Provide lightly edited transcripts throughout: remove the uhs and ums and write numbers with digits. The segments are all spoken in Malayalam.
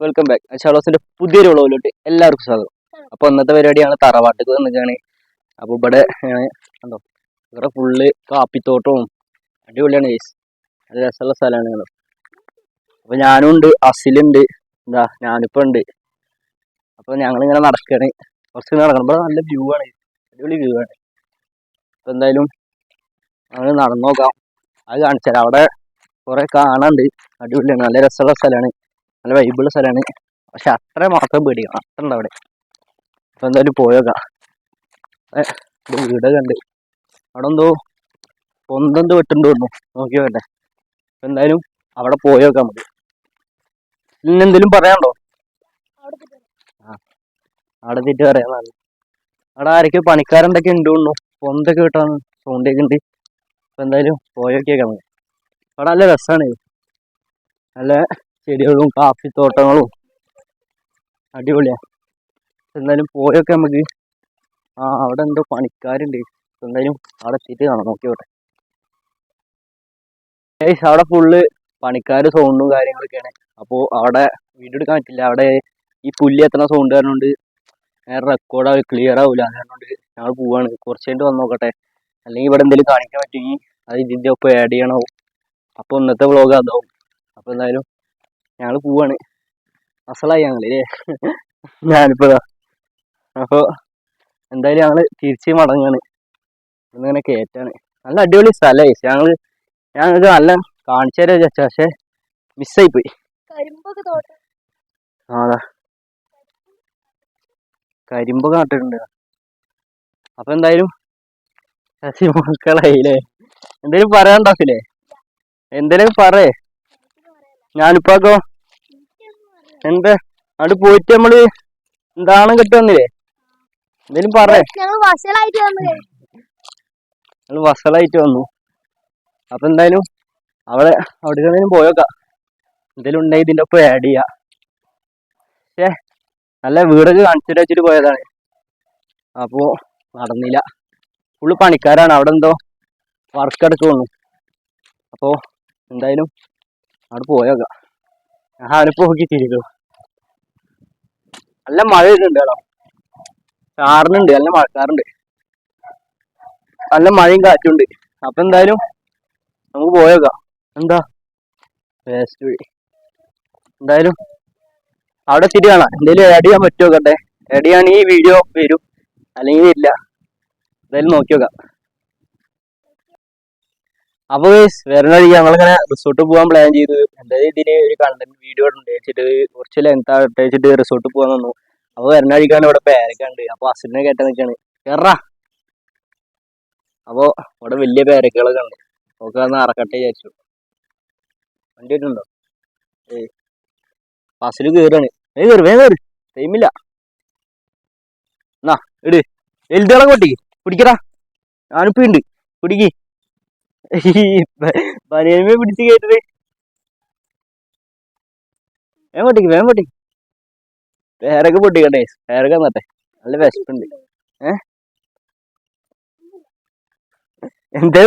Welcome back. ഷാളോസിന്റെ പുതിയൊരു വ്ളോഗിലോട്ട് എല്ലാവർക്കും സ്വാഗതം. അപ്പൊ ഇന്നത്തെ പരിപാടിയാണ് തറവാട്ടിൽ വന്നിട്ടാണ്. അപ്പൊ ഇവിടെ കണ്ടോ, ഇവിടെ ഫുള്ള് കാപ്പിത്തോട്ടവും അടിപൊളിയാണ് ഗൈസ്. നല്ല രസമുള്ള സ്ഥലമാണ് കണ്ടോ. അപ്പൊ ഞാനും ഉണ്ട്, അസിലുണ്ട്, എന്താ ഞാനിപ്പോ ഉണ്ട്. അപ്പൊ ഞങ്ങളിങ്ങനെ നടക്കാണ്, കുറച്ച് നടക്കണം. ഇവിടെ നല്ല വ്യൂ ആണ്, അടിപൊളി വ്യൂ ആണ്. അപ്പൊ എന്തായാലും ഞങ്ങൾ നടന്നു നോക്കാം, അത് കാണിച്ചു തരാം. അവിടെ കുറെ കാണാണ്ട്, അടിപൊളിയാണ്, നല്ല രസമുള്ള സ്ഥലമാണ്, നല്ല വൈബുള്ള സ്ഥലമാണ്. പക്ഷെ അത്ര മാത്രം പേടിക്കണം, അത്ര ഉണ്ട് അവിടെ. അപ്പൊ എന്തായാലും പോയേക്കാം. വീടൊക്കെ ഉണ്ട് അവിടെ, എന്തോ പൊന്തെന്തോ വെട്ടുണ്ടോ നോക്കി വേണ്ടേ. അപ്പൊ എന്തായാലും അവിടെ പോയേക്കാം നമുക്ക്. ഇന്നെന്തെങ്കിലും പറയാനുണ്ടോ? അവിടെ എത്തിയിട്ട് പറയാൻ. അവിടെ ആരൊക്കെ പണിക്കാരെന്തൊക്കെ ഉണ്ട് തോന്നുന്നു, പൊന്തൊക്കെ കിട്ടാൻ സൗണ്ടൊക്കെ ഉണ്ട്. അപ്പൊ എന്തായാലും പോയേക്കാം നമുക്ക്. അവിടെ നല്ല രസമാണ്, നല്ല ചെടികളും കാപ്പിത്തോട്ടങ്ങളും അടിപൊളിയാ. എന്തായാലും പോയൊക്കെ നമുക്ക്. അവിടെ എന്തോ പണിക്കാരുണ്ട്. എന്തായാലും അവിടെ എത്തിയിട്ട് കാണാം, നോക്കിയോട്ടെ. അവിടെ ഫുള്ള് പണിക്കാര് സൗണ്ടും കാര്യങ്ങളൊക്കെയാണ്. അപ്പോൾ അവിടെ വീഡിയോ എടുക്കാൻ പറ്റില്ല, അവിടെ ഈ പുല്ല് എത്തുന്ന സൗണ്ട് കാരണമുണ്ട് റെക്കോർഡ് ആവില്ല, ക്ലിയർ ആവില്ല. അതുകൊണ്ട് ഞങ്ങൾ പോവാണ്. കുറച്ച് കഴിഞ്ഞിട്ട് വന്ന് നോക്കട്ടെ, അല്ലെങ്കിൽ ഇവിടെ എന്തെങ്കിലും കാണിക്കാൻ പറ്റുമെങ്കിൽ അത് ഇതിൻ്റെ ഒപ്പം ആഡ് ചെയ്യണോ. അപ്പോൾ ഇന്നത്തെ വ്ളോഗ് അതാവും. അപ്പോൾ എന്തായാലും ഞങ്ങൾ പോവാണ്. അസലായി ഞങ്ങളേ ഞാനിപ്പോ. അപ്പോൾ എന്തായാലും ഞങ്ങൾ തിരിച്ച് മടങ്ങാണ്. ഇന്നിങ്ങനെ കയറ്റാണ്. നല്ല അടിപൊളി സ്ഥലമായി. ഞങ്ങൾക്ക് നല്ല കാണിച്ചു തരാൻ വിചാരിച്ചു, പക്ഷെ മിസ്സായി പോയി. അതാ കരിമ്പൊക്കെ നട്ടിട്ടുണ്ട്. അപ്പൊ എന്തായാലും മക്കളായില്ലേ, എന്തേലും പറയാനുണ്ടാക്കില്ലേ? എന്തേലും പറയേ. ഞാനിപ്പോ എന്താ അവിടെ പോയിട്ട് നമ്മള് എന്താണ് കിട്ടുന്നില്ലേ, എന്തേലും പറയേ. ഞങ്ങൾ വസലായിട്ട് വന്നു. അപ്പൊ എന്തായാലും അവിടേക്ക് എന്തെങ്കിലും പോയേക്കാം, എന്തേലും ഉണ്ടെങ്കിൽ ഇതിന്റെ ഒപ്പം ആഡ് ചെയ്യാം. പക്ഷേ നല്ല വീടൊക്കെ കാണിച്ചു വെച്ചിട്ട് പോയതാണ്. അപ്പോ നടന്നില്ല, ഫുള്ള് പണിക്കാരാണ്. അവിടെ എന്തോ വർക്ക് എടുക്കുന്നു. അപ്പോ എന്തായാലും അവിടെ പോയേക്കാം. ഞാനിപ്പോ നോക്കി തിരിച്ചു. നല്ല മഴ വരുന്നുണ്ട് കേട്ടോ, ചാറിനുണ്ട്, നല്ല മഴക്കാറുണ്ട്, നല്ല മഴയും കാറ്റുണ്ട്. അപ്പൊ എന്തായാലും നമുക്ക് പോയേക്കാം. എന്താ വേസ്റ്റ് വഴി. എന്തായാലും അവിടെ എത്തിയിട്ട് കാണാം, എന്തെങ്കിലും ആഡ് ചെയ്യാൻ പറ്റുമോ നോക്കട്ടെ. ആഡ് ചെയ്യാണെങ്കിൽ ഈ വീഡിയോ വരും, അല്ലെങ്കിൽ വരില്ല. എന്തായാലും നോക്കി നോക്കാം. അപ്പൊ വേറെ വഴി ഞങ്ങളിങ്ങനെ റിസോർട്ട് പോകാൻ പ്ലാൻ ചെയ്തു. എന്തായാലും ഇതിന് ഒരു കണ്ടന്റ് വീഡിയോ ഉണ്ട് വെച്ചിട്ട് കുറച്ച് ലെങ്ത് ആയിട്ട് വെച്ചിട്ട് റിസോർട്ട് പോകാൻ തന്നു. അപ്പൊ വരുന്ന വഴിക്കാണ് ഇവിടെ പേരൊക്കെ ഉണ്ട്. അപ്പൊ അസിലിനെ കേട്ടാ നിൽക്കാണ്, കേറാ. അപ്പൊ ഇവിടെ വലിയ പേരക്കുകളൊക്കെ ഉണ്ട്, നമുക്ക് അന്ന് അറക്കട്ടെ വിചാരിച്ചു. വണ്ടി വരുന്നുണ്ടോ? അസില് കയറാണ്. വേഗം കയറി, ടൈമില്ല. എന്നാ ഇട്, വലുതുകളെ കൊട്ടി പിടിക്കടാ. ഞാനിപ്പോ ഉണ്ട്, പിടിക്ക്. ബനിയന്മേ പിടിച്ച് കേട്ടത്. വേഗം പൊട്ടിക്ക്, വേഗം പൊട്ടിക്ക്. പേരൊക്കെ പൊട്ടിക്കട്ടെ, പേരൊക്കെ തന്നട്ടെ, നല്ല വിശപ്പുണ്ട്.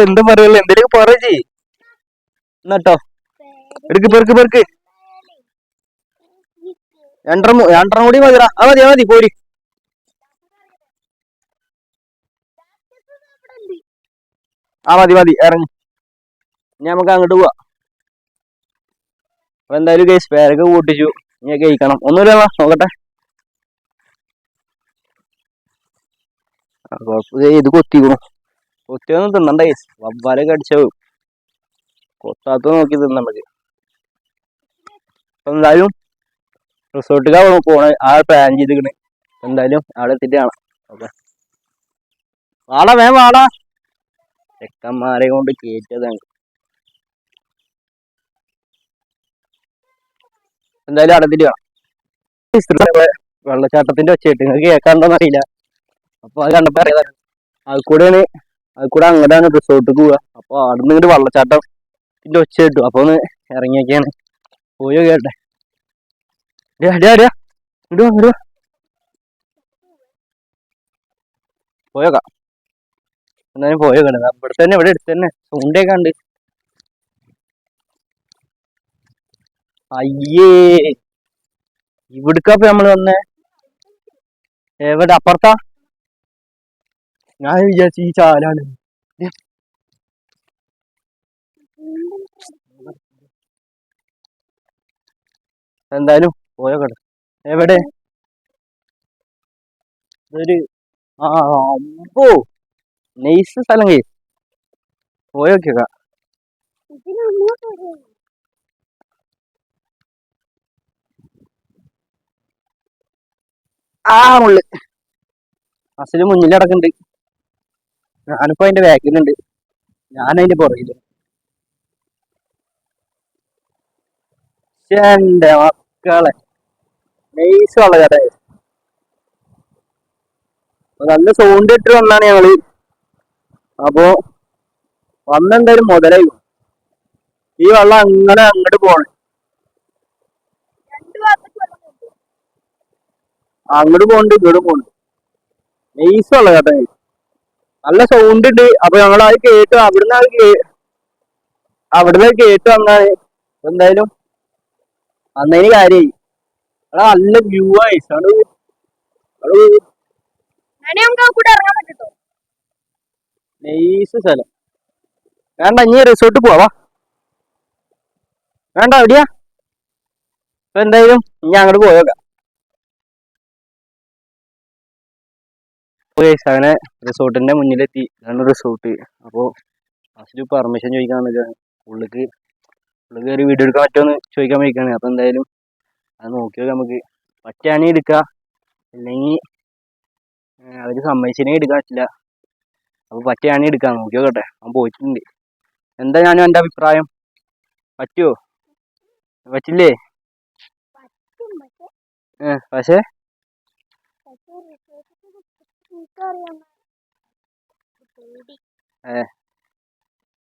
എന്തും പറയുള്ളൂ, എന്തെങ്കിലും പറ ചെയ്യ് എന്നട്ടോ. പെറുക്ക് പെറുക്ക് പെറുക്ക്. രണ്ടെണ്ണം കൂടി മതിടാ. മതി പോരി. മതി ഇറങ്ങി. ഇനി നമുക്ക് അങ്ങോട്ട് പോവാ. അപ്പൊ എന്തായാലും ഗൈസ് പേരൊക്കെ കൂട്ടിച്ചു, ഇനി കഴിക്കണം. ഒന്നുമില്ല, നോക്കട്ടെ. ഇത് കൊത്തിയൊന്നും തിന്നണ്ട ഗൈസ്, വവ്വാലൊക്കെ അടിച്ചു. കൊത്താത്ത നോക്കി തിന്നാ മതി. അപ്പൊ എന്തായാലും റിസോർട്ടിലാണ് പോണ പ്ലാൻ ചെയ്തിക്കണ്. എന്തായാലും അവിടെ എത്തിയിട്ട് കാണാം. ഓക്കെ, വാടാ, വേഗം വാടാ. ചെക്കന്മാരെ കൊണ്ട് കയറ്റിയതാണ്. എന്തായാലും അവിടെ എത്തിയിട്ട് കാണാം. വെള്ളച്ചാട്ടത്തിന്റെ ഒച്ചയായിട്ട് നിങ്ങൾക്ക് കേൾക്കാറുണ്ടോന്ന് അറിയില്ല. അപ്പൊ അത് കണ്ടപ്പോ അറിയാതാണ്. അത് കൂടെ അങ്ങോട്ടാണ് റിസോർട്ടിൽ പോവുക. അപ്പൊ അവിടുന്ന് ഇങ്ങോട്ട് വെള്ളച്ചാട്ടത്തിന്റെ ഒച്ച കിട്ടും. അപ്പൊ ഒന്ന് ഇറങ്ങിയൊക്കെയാണ് പോയോ കേട്ടെ. പോയോക്കാം. എന്തായാലും പോയോക്കട്ടെ. ഇവിടെ തന്നെ, ഇവിടെ അടുത്ത് തന്നെ സൗണ്ടൊക്കെ ഉണ്ട്. അയ്യേ, ഇവിടുക്കപ്പൊ നമ്മള് വന്നേ? എവിടെ? അപ്പുറത്താ? ഞാൻ വിചാരിച്ചു ഈ ചാലാണ്. എന്തായാലും പോയോക്കട്ടെ. എവിടെ? ഇതൊരു അമ്പോ നൈസ് സ്ഥലം കൈ പോയോക്കിയ. മുള്ളു അസല് മുന്നിൽ കിടക്കുന്നുണ്ട്. ഞാനിപ്പോ അതിന്റെ ബാക്കിലുണ്ട്. ഞാനതിന്റെ പുറകില്. എന്റെ മക്കളെ നൈസ് ഉള്ള കഥ. നല്ല സൗണ്ട് ഇട്ട് വന്നാണ് ഞങ്ങള്. അപ്പൊ വന്നെന്തായാലും മുതലായി. ഈ വെള്ളം അങ്ങനെ അങ്ങോട്ട് പോണ്. അങ്ങോട്ട് പോണ്ട് ഇങ്ങോട്ട് പോണ്ട്. നൈസ് ഉള്ള കേട്ടോ. നല്ല സൗണ്ട് ഉണ്ട്. അപ്പൊ ഞങ്ങൾ അത് കേട്ടു. അവിടുന്ന് കേട്ട് വന്നാണ്. എന്തായാലും അന്നതിന് കാര്യായി. നല്ല വ്യൂ ആയി. നൈസ് സ്ഥലം. വേണ്ട ഇനി റിസോർട്ട് പോവാ. വേണ്ട എവിടെയാ? ഇപ്പൊ എന്തായാലും ഇനി അങ്ങോട്ട് പോയോക്കാം. അങ്ങനെ റിസോർട്ടിന്റെ മുന്നിലെത്തി. ഇതാണ് റിസോർട്ട്. അപ്പോ ഫസ്റ്റ് പെർമിഷൻ ചോദിക്കാൻ വന്നിട്ടാണ്. ഉള്ളിക്ക് കയറി വീഡിയോ എടുക്കാൻ പറ്റുമെന്ന് ചോദിക്കാൻ വയ്ക്കാണ്. അപ്പൊ എന്തായാലും അത് നോക്കിയാൽ നമുക്ക് പറ്റുകയാണെങ്കിൽ എടുക്കാം, അല്ലെങ്കിൽ അവര് സമ്മതിച്ചില്ലെങ്കിൽ എടുക്കാൻ പറ്റില്ല. അപ്പൊ പറ്റുകയാണെങ്കിൽ എടുക്കാം. നോക്കി നോക്കട്ടെ. അവൻ പോയിട്ടുണ്ട്. എന്താ ഞാനും എൻ്റെ അഭിപ്രായം? പറ്റുമോ? പറ്റില്ലേ? പക്ഷേ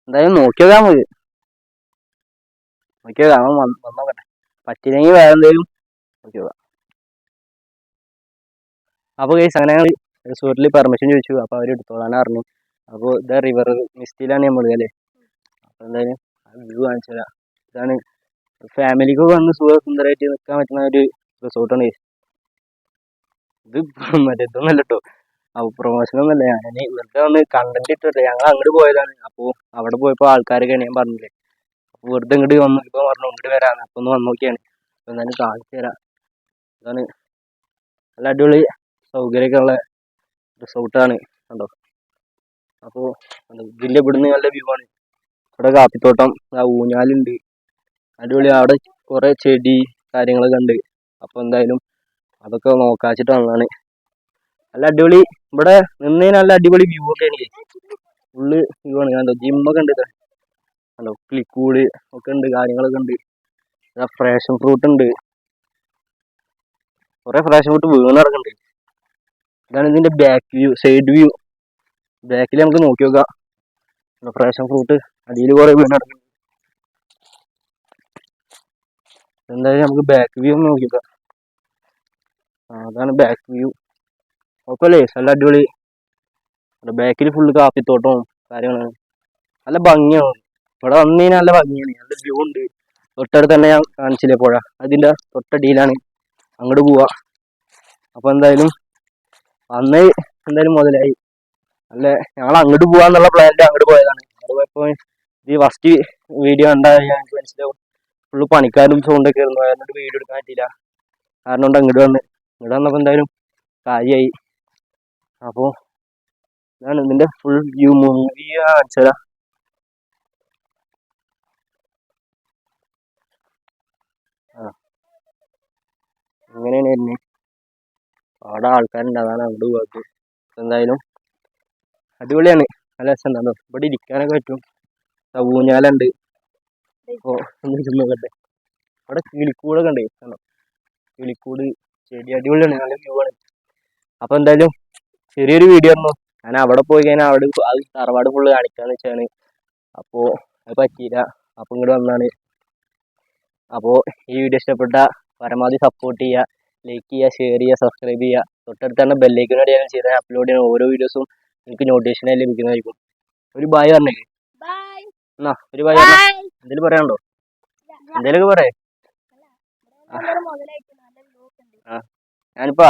എന്തായാലും നോക്കിയോക്കാം നമുക്ക്. നോക്കിയോക്കാം. അവൻ വന്നോക്കട്ടെ. പറ്റില്ലെങ്കിൽ വേറെ എന്തെങ്കിലും നോക്കിയോക്കാം. അപ്പൊ ഗൈസ് അങ്ങനെ ഞങ്ങൾ റിസോർട്ടിൽ പെർമിഷൻ ചോദിച്ചു. അപ്പൊ അവർ എടുത്തോളാൻ പറഞ്ഞു. അപ്പോൾ ഇതാ റിവർ മിസ്റ്റിലാണ് നമ്മൾ അല്ലേ. അപ്പൊ എന്തായാലും വ്യൂ കാണിച്ചു തരാം. ഇതാണ് ഫാമിലിക്കൊക്കെ വന്ന് സുന്ദരമായിട്ട് നിൽക്കാൻ പറ്റുന്ന ഒരു റിസോർട്ടാണ്. ഇത് മറ്റേ ഇതൊന്നല്ല കേട്ടോ. അപ്പൊ പ്രൊമോഷനൊന്നല്ല. ഞാൻ വെറുതെ വന്ന് കണ്ടന്റ് ഇട്ടിട്ട് ഞങ്ങൾ അങ്ങോട്ട് പോയതാണ്. അപ്പോൾ അവിടെ പോയപ്പോൾ ആൾക്കാരൊക്കെയാണ് ഞാൻ പറഞ്ഞില്ലേ. അപ്പോൾ വെറുതെ ഇങ്ങോട്ട് വന്നു. ഇപ്പൊ പറഞ്ഞു ഇങ്ങോട്ട് വരാന്ന്. അപ്പൊ ഒന്ന് വന്ന് നോക്കിയാണ്. അപ്പൊ എന്തായാലും കാണിച്ചു തരാം. ഇതാണ് നല്ല അടിപൊളി സൗകര്യമൊക്കെ ഉള്ള റിസോർട്ടാണ് കണ്ടോ. അപ്പോൾ ഇതിൻ്റെ ഇവിടുന്ന് നല്ല വ്യൂ ആണ്. ഇവിടെ കാപ്പിത്തോട്ടം, ഊഞ്ഞാലുണ്ട്, അടിപൊളി. അവിടെ കുറെ ചെടി കാര്യങ്ങളൊക്കെ ഉണ്ട്. അപ്പോൾ എന്തായാലും അതൊക്കെ നോക്കാച്ചിട്ട് വന്നതാണ്. നല്ല അടിപൊളി. ഇവിടെ നിന്ന് നല്ല അടിപൊളി വ്യൂ ഒക്കെ എനിക്ക് ഫുള്ള് വ്യൂ ആണ്. കണ്ടോ ജിമ്മൊക്കെ ഉണ്ട്. കണ്ടോ ക്ലിക്കൂട് ഒക്കെ ഉണ്ട്, കാര്യങ്ങളൊക്കെ ഉണ്ട്. ഫ്രാഷൻ ഫ്രൂട്ട് ഉണ്ട്. കുറെ ഫ്രാഷൻ ഫ്രൂട്ട് വീണ് കിടക്കുന്നുണ്ട്. ഇതാണ് ഇതിന്റെ ബാക്ക് വ്യൂ, സൈഡ് വ്യൂ. ബാക്കിൽ നമുക്ക് നോക്കി നോക്കാം. ഫ്രാഷൻ ഫ്രൂട്ട് അടിയിൽ കുറെ വീണ് കിടക്കുന്നുണ്ട്. എന്തായാലും നമുക്ക് ബാക്ക് വ്യൂ ഒന്ന് നോക്കി നോക്കാം. അതാണ് ബാക്ക് വ്യൂ. കുഴപ്പമില്ലേ? നല്ല അടിപൊളി. ബാക്കിൽ ഫുള്ള് കാപ്പിത്തോട്ടവും കാര്യങ്ങളാണ്. നല്ല ഭംഗിയാണ്. ഇവിടെ വന്നു കഴിഞ്ഞാൽ നല്ല ഭംഗിയാണ്. നല്ല വ്യൂ ഉണ്ട്. തൊട്ടടുത്ത് തന്നെ ഞാൻ കാണിച്ചില്ലേ പുഴ, അതിൻ്റെ തൊട്ടടിയിലാണ്. അങ്ങോട്ട് പോവാ. അപ്പൊ എന്തായാലും അന്ന് എന്തായാലും മുതലായി. അല്ല ഞങ്ങൾ അങ്ങോട്ട് പോവാന്നുള്ള പ്ലാനിൽ അങ്ങോട്ട് പോയതാണ്. അത് പോയപ്പോ ഈ ഫസ്റ്റ് വീഡിയോ കണ്ടാൽ ഞങ്ങൾക്ക് മനസ്സിലാവും ഫുള്ള് പണിക്കാരും സൗണ്ടൊക്കെ ആയിരുന്നു. അതിനോട് വീഡിയോ എടുക്കാൻ പറ്റിയില്ല. കാരണം കൊണ്ട് അങ്ങോട്ട് വന്നപ്പോൾ എന്തായാലും കാര്യമായി. അപ്പോൾ ഇതാണ് ഇതിന്റെ ഫുൾ വ്യൂ. മൂവി കാണിച്ചതാ. ഇങ്ങനെയാണ് വരുന്നത്. അവിടെ ആൾക്കാരുണ്ട്, അതാണ് അങ്ങോട്ട് പോകാത്തത്. എന്തായാലും അടിപൊളിയാണ്. നല്ല രസമുണ്ടോ. ഇവിടെ ഇരിക്കാനൊക്കെ പറ്റും. ഊഞ്ഞാലുണ്ട്. അപ്പോൾ ഒന്ന് നോക്കട്ടെ. അവിടെ കിളിക്കൂടൊക്കെ ഉണ്ട്. കണ്ടോ കിളിക്കൂട്, ചെടി, അടിപൊളിയാണ്. നല്ല വ്യൂ ആണ്. അപ്പൊ എന്തായാലും ചെറിയൊരു വീഡിയോ ആയിരുന്നു. ഞാൻ അവിടെ പോയി കഴിഞ്ഞാൽ അവിടെ അത് തറവാട് ഫുള്ള് കാണിക്കാന്ന് വെച്ചാണ്. അപ്പോൾ അത് പറ്റിയില്ല. അപ്പം ഇങ്ങോട്ട് വന്നാണ്. അപ്പോൾ ഈ വീഡിയോ ഇഷ്ടപ്പെട്ട പരമാവധി സപ്പോർട്ട് ചെയ്യുക, ലൈക്ക് ചെയ്യുക, ഷെയർ ചെയ്യുക, സബ്സ്ക്രൈബ് ചെയ്യുക. തൊട്ടടുത്ത് തന്നെ ബെല്ലൈക്കനോട് ഞാൻ ചെയ്ത് അപ്ലോഡ് ചെയ്യുന്ന ഓരോ വീഡിയോസും നിങ്ങൾക്ക് നോട്ടിഫിക്കേഷനായി ലഭിക്കുന്നതായിരിക്കും. ഒരു ബായ് പറഞ്ഞേ. എന്നാ ഒരു ബായ് പറഞ്ഞ. എന്തെങ്കിലും പറയാനുണ്ടോ? എന്തേലൊക്കെ പറയേ. ഞാനിപ്പോ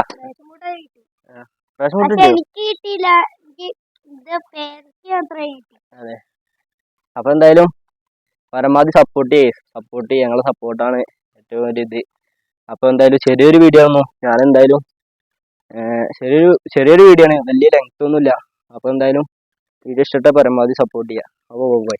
റേഷൻ മുട്ട കിട്ടിയോ? അതെ. അപ്പൊ എന്തായാലും പരമാവധി സപ്പോർട്ട് ചെയ്യ് ഞങ്ങളെ സപ്പോർട്ടാണ് ഏറ്റവും വലിയ ഇത്. അപ്പൊ എന്തായാലും ചെറിയൊരു വീഡിയോ ആയിരുന്നു. ഞാൻ എന്തായാലും ചെറിയൊരു വീഡിയോ ആണ്, വലിയ ലെങ്ത് ഒന്നുമില്ല. അപ്പൊ എന്തായാലും വീഡിയോ ഇഷ്ടപ്പെട്ട പരമാവധി സപ്പോർട്ട് ചെയ്യാം. അപ്പോൾ ബൈ.